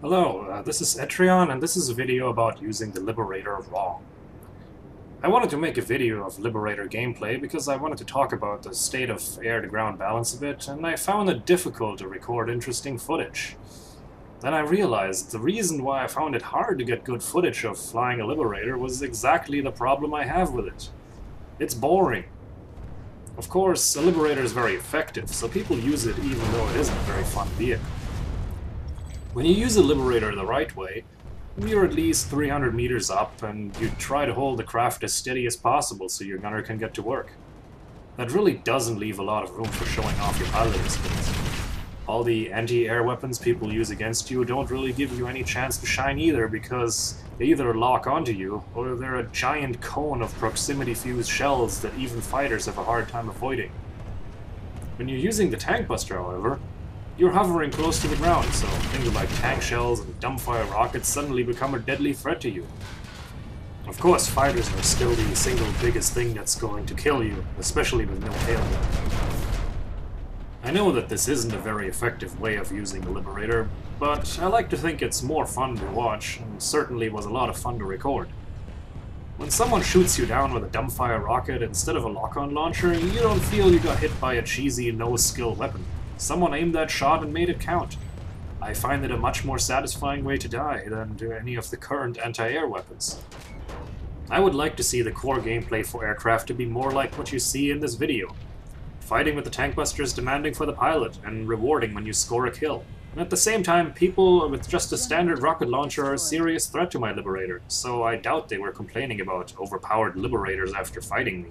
Hello, this is Etrion, and this is a video about using the Liberator wrong. I wanted to make a video of Liberator gameplay because I wanted to talk about the state of air-to-ground balance a bit, and I found it difficult to record interesting footage. Then I realized the reason why I found it hard to get good footage of flying a Liberator was exactly the problem I have with it. It's boring. Of course, a Liberator is very effective, so people use it even though it isn't a very fun vehicle. When you use a Liberator the right way, you're at least 300 meters up, and you try to hold the craft as steady as possible so your gunner can get to work. That really doesn't leave a lot of room for showing off your piloting skills. All the anti-air weapons people use against you don't really give you any chance to shine either, because they either lock onto you, or they're a giant cone of proximity-fused shells that even fighters have a hard time avoiding. When you're using the tank buster, however, you're hovering close to the ground, so things like tank shells and dumbfire rockets suddenly become a deadly threat to you. Of course, fighters are still the single biggest thing that's going to kill you, especially with no payload. I know that this isn't a very effective way of using the Liberator, but I like to think it's more fun to watch, and certainly was a lot of fun to record. When someone shoots you down with a dumbfire rocket instead of a lock-on launcher, you don't feel you got hit by a cheesy, no-skill weapon. Someone aimed that shot and made it count. I find it a much more satisfying way to die than to any of the current anti-air weapons. I would like to see the core gameplay for aircraft to be more like what you see in this video. Fighting with the tank busters demanding for the pilot, and rewarding when you score a kill. And at the same time, people with just a standard rocket launcher are a serious threat to my Liberator, so I doubt they were complaining about overpowered Liberators after fighting me.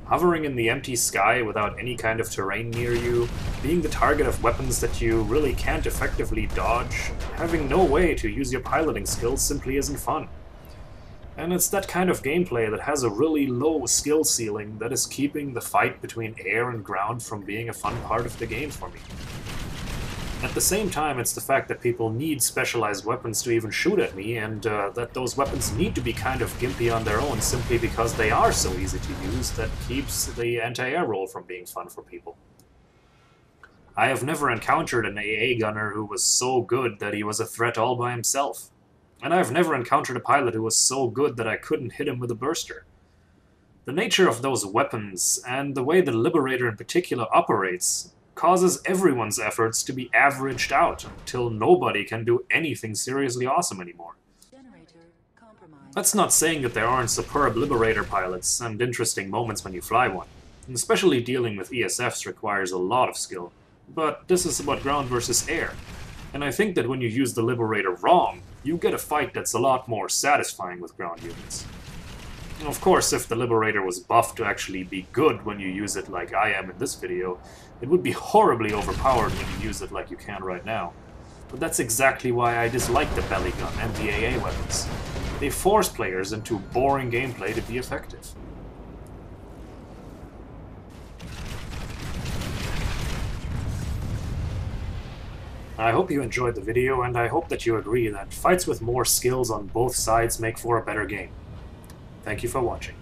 Hovering in the empty sky without any kind of terrain near you, being the target of weapons that you really can't effectively dodge, having no way to use your piloting skills simply isn't fun. And it's that kind of gameplay that has a really low skill ceiling that is keeping the fight between air and ground from being a fun part of the game for me. At the same time, it's the fact that people need specialized weapons to even shoot at me, and that those weapons need to be kind of gimpy on their own simply because they are so easy to use that keeps the anti-air role from being fun for people. I have never encountered an AA gunner who was so good that he was a threat all by himself. And I've never encountered a pilot who was so good that I couldn't hit him with a burster. The nature of those weapons, and the way the Liberator in particular operates, causes everyone's efforts to be averaged out until nobody can do anything seriously awesome anymore. That's not saying that there aren't superb Liberator pilots and interesting moments when you fly one, and especially dealing with ESFs requires a lot of skill, but this is about ground versus air, and I think that when you use the Liberator wrong, you get a fight that's a lot more satisfying with ground units. Of course, if the Liberator was buffed to actually be good when you use it like I am in this video, it would be horribly overpowered when you use it like you can right now. But that's exactly why I dislike the belly gun and the AA weapons. They force players into boring gameplay to be effective. I hope you enjoyed the video, and I hope that you agree that fights with more skills on both sides make for a better game. Thank you for watching.